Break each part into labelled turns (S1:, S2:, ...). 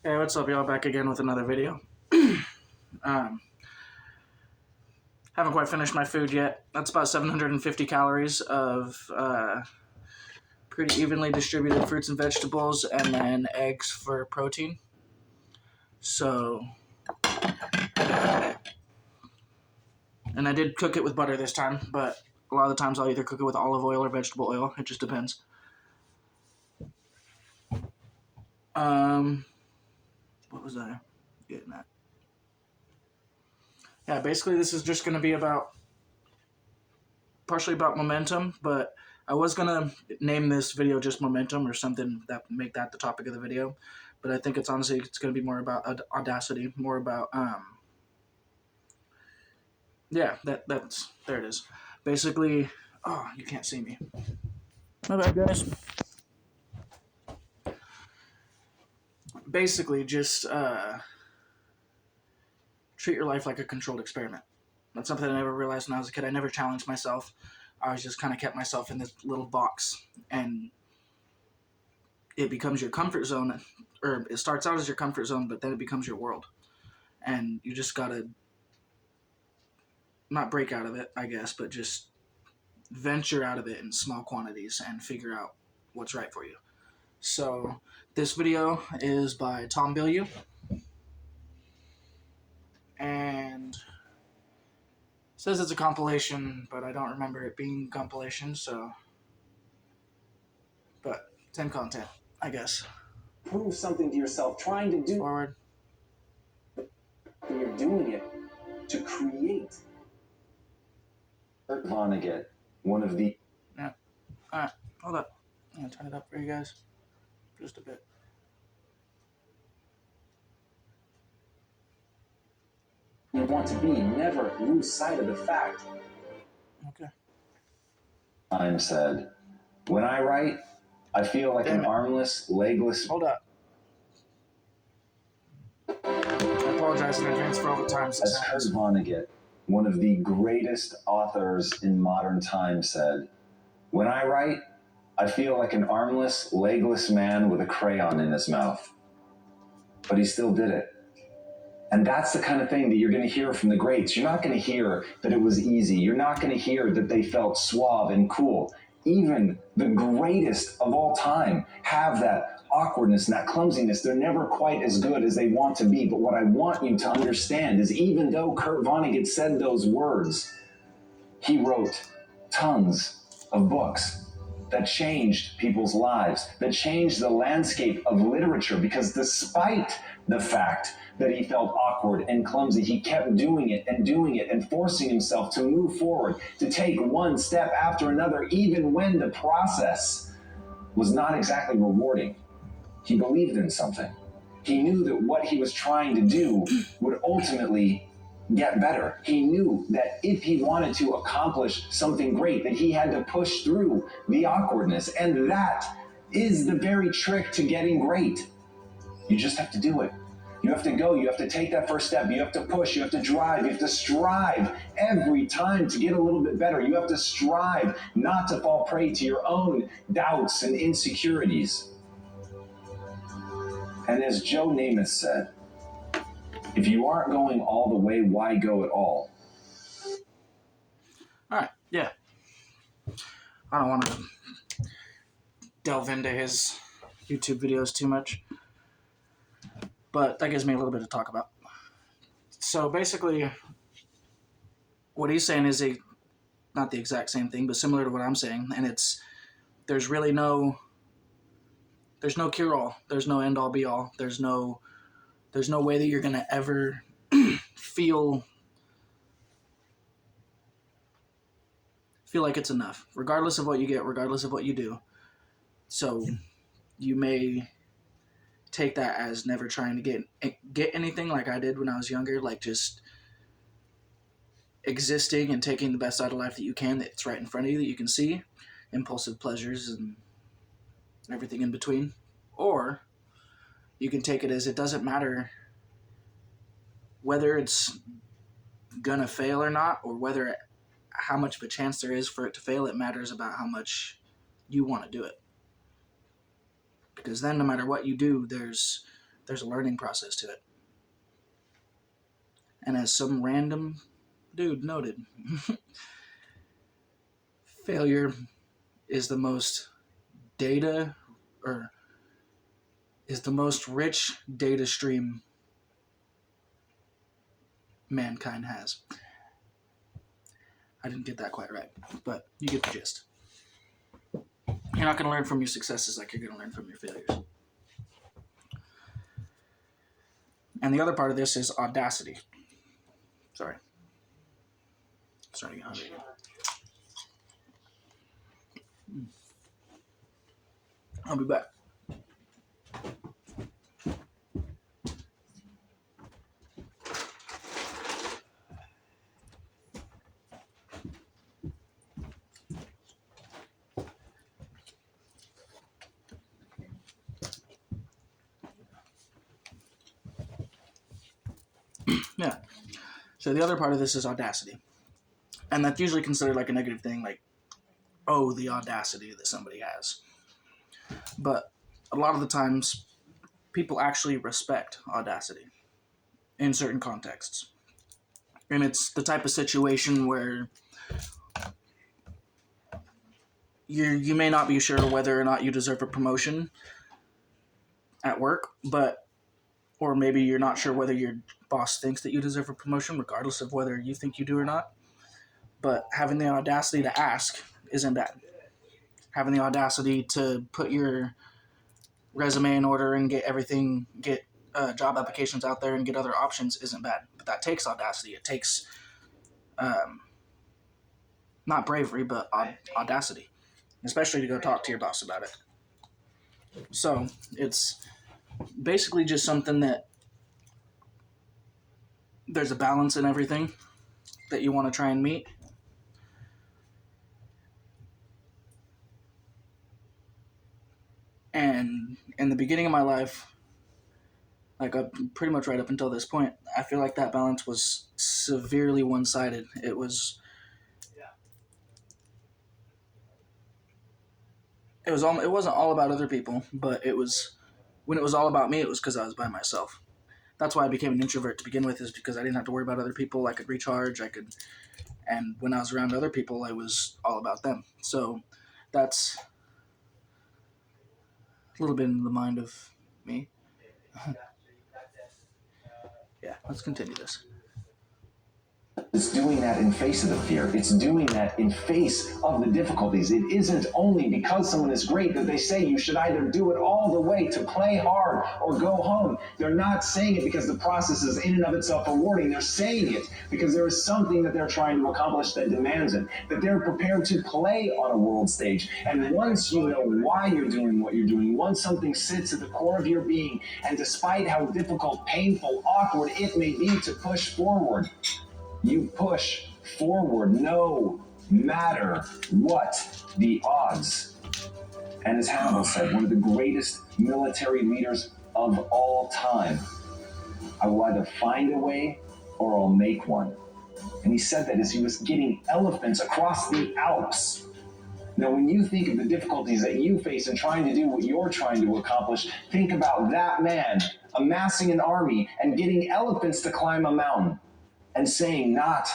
S1: Hey, what's up, y'all? Back again with another video. um, haven't quite finished my food yet. That's about 750 calories of pretty evenly distributed fruits and vegetables, and then eggs for protein. So, and I did cook it with butter this time, but a lot of the times I'll either cook it with olive oil or vegetable oil. It just depends. What was I getting at? Yeah, basically this is just going to be partially about momentum, but I was going to name this video just momentum or something that make that the topic of the video, but I think it's going to be more about audacity, more about yeah, that's there it is. Basically, oh, you can't see me. My bad, guys. Basically, just treat your life like a controlled experiment. That's something I never realized when I was a kid. I never challenged myself. I was just kind of kept myself in this little box, and it becomes your comfort zone, or it starts out as your comfort zone, but then it becomes your world, and you just gotta not break out of it, I guess, but just venture out of it in small quantities and figure out what's right for you. So this video is by Tom Bilyeu, and it says it's a compilation, but I don't remember it being a compilation, so, but it's in content, I guess.
S2: Prove something to yourself, trying to do
S1: Forward.
S2: And you're doing it to create.
S3: Kurt Vonnegut, one of the...
S1: Yeah. Alright, hold up. I'm going to turn it up for you guys. Just a bit.
S2: You want to be, never lose sight of the fact.
S1: Okay.
S3: Time said, when I write, I feel like an armless, legless...
S1: Hold up. I apologize in advance for all the times this
S3: As Kurt
S1: happens.
S3: Vonnegut, one of the greatest authors in modern times, said, when I write, I feel like an armless, legless man with a crayon in his mouth. But he still did it. And that's the kind of thing that you're going to hear from the greats. You're not going to hear that it was easy. You're not going to hear that they felt suave and cool. Even the greatest of all time have that awkwardness and that clumsiness. They're never quite as good as they want to be. But what I want you to understand is even though Kurt Vonnegut said those words, he wrote tons of books that changed people's lives, that changed the landscape of literature, because despite the fact that he felt awkward and clumsy, he kept doing it and forcing himself to move forward, to take one step after another, even when the process was not exactly rewarding. He believed in something. He knew that what he was trying to do would ultimately get better. He knew that if he wanted to accomplish something great, that he had to push through the awkwardness. And that is the very trick to getting great. You just have to do it. You have to go, you have to take that first step, you have to push, you have to drive, you have to strive every time to get a little bit better. You have to strive not to fall prey to your own doubts and insecurities. And as Joe Namath said, if you aren't going all the way, why go at all?
S1: Alright, yeah. I don't want to delve into his YouTube videos too much, but that gives me a little bit to talk about. So basically, what he's saying is not the exact same thing, but similar to what I'm saying, and it's there's no cure-all, there's no end-all be-all, there's no way that you're gonna ever feel like it's enough, regardless of what you get, regardless of what you do. So you may take that as never trying to get anything like I did when I was younger, like just existing and taking the best out of life that you can, that's right in front of you, that you can see, impulsive pleasures and everything in between. Or you can take it as it doesn't matter whether it's gonna fail or not, or how much of a chance there is for it to fail. It matters about how much you want to do it. Because then no matter what you do, there's There's a learning process to it. And as some random dude noted, failure is the most rich data stream mankind has. I didn't get that quite right, but you get the gist. You're not going to learn from your successes like you're going to learn from your failures. And the other part of this is audacity. Sorry. Starting to get hungry again. I'll be back. Yeah. So the other part of this is audacity. And that's usually considered like a negative thing, like, oh, the audacity that somebody has. But a lot of the times, people actually respect audacity in certain contexts. And it's the type of situation where you may not be sure whether or not you deserve a promotion at work, or maybe you're not sure whether your boss thinks that you deserve a promotion, regardless of whether you think you do or not. But having the audacity to ask isn't bad. Having the audacity to put your resume in order and get job applications out there and get other options isn't bad. But that takes audacity. It takes not bravery, but audacity, especially to go talk to your boss about it. So it's basically just something that there's a balance in everything that you want to try and meet. And in the beginning of my life, like pretty much right up until this point, I feel like that balance was severely one-sided. It wasn't all about other people, but when it was all about me, it was because I was by myself. That's why I became an introvert to begin with, is because I didn't have to worry about other people. I could recharge, and when I was around other people, it was all about them. So that's a little bit in the mind of me. Yeah, let's continue this.
S3: It's doing that in face of the fear. It's doing that in face of the difficulties. It isn't only because someone is great that they say you should either do it all the way to play hard or go home. They're not saying it because the process is in and of itself rewarding. They're saying it because there is something that they're trying to accomplish that demands it, that they're prepared to play on a world stage. And once you know why you're doing what you're doing, once something sits at the core of your being, and despite how difficult, painful, awkward it may be to push forward, you push forward no matter what the odds. And as Hannibal said, one of the greatest military leaders of all time, I will either find a way or I'll make one. And he said that as he was getting elephants across the Alps. Now, when you think of the difficulties that you face in trying to do what you're trying to accomplish, think about that man amassing an army and getting elephants to climb a mountain. And saying not,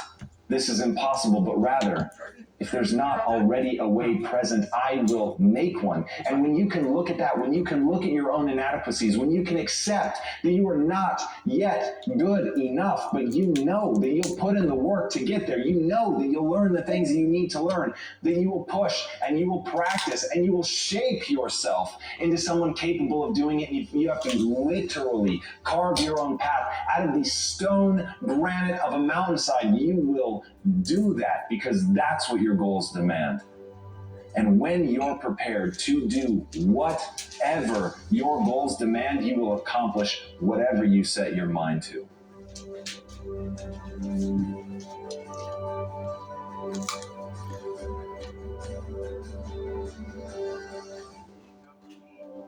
S3: this is impossible, but rather, if there's not already a way present, I will make one. And when you can look at that, when you can look at your own inadequacies, when you can accept that you are not yet good enough, but you know that you'll put in the work to get there, you know that you'll learn the things that you need to learn, that you will push and you will practice and you will shape yourself into someone capable of doing it. And you have to literally carve your own path out of the stone granite of a mountainside. You will do that because that's what your goals demand. And when you're prepared to do whatever your goals demand, you will accomplish whatever you set your mind to.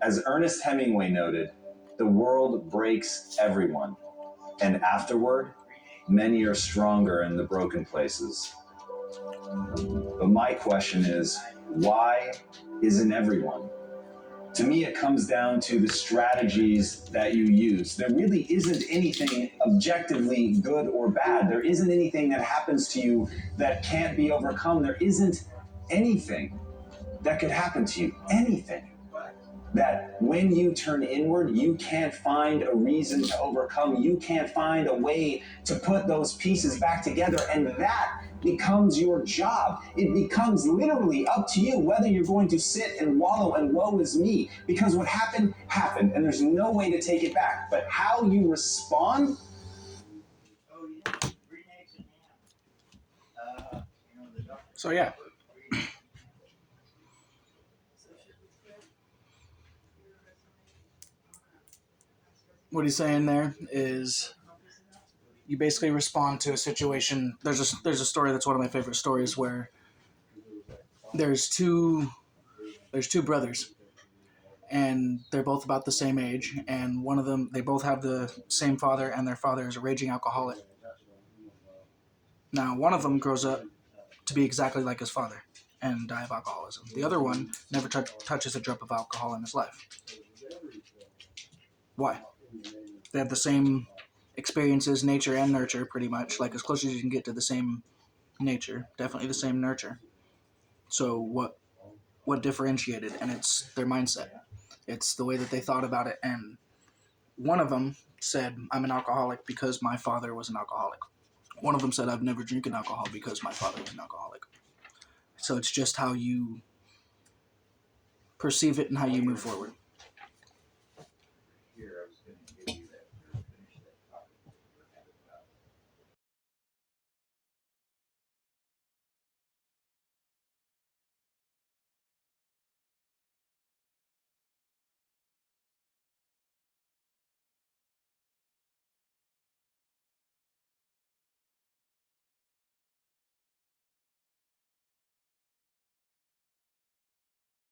S3: As Ernest Hemingway noted, the world breaks everyone, and afterward, many are stronger in the broken places. But my question is, why isn't everyone? To me, it comes down to the strategies that you use. There really isn't anything objectively good or bad. There isn't anything that happens to you that can't be overcome. There isn't anything that could happen to you. Anything. That when you turn inward, you can't find a reason to overcome. You can't find a way to put those pieces back together. And that becomes your job. It becomes literally up to you whether you're going to sit and wallow and woe is me. Because what happened, happened. And there's no way to take it back. But how you respond.
S1: So yeah. What he's saying there is you basically respond to a situation. There's a story that's one of my favorite stories where there's two brothers, and they're both about the same age, and one of them, they both have the same father, and their father is a raging alcoholic. Now, one of them grows up to be exactly like his father and die of alcoholism. The other one never touches a drop of alcohol in his life. Why? They have the same experiences, nature and nurture, pretty much, like as close as you can get to the same nature, definitely the same nurture. So what differentiated? And it's their mindset. It's the way that they thought about it. And one of them said, I'm an alcoholic because my father was an alcoholic. One of them said, I've never drinking alcohol because my father was an alcoholic. So it's just how you perceive it and how you move forward.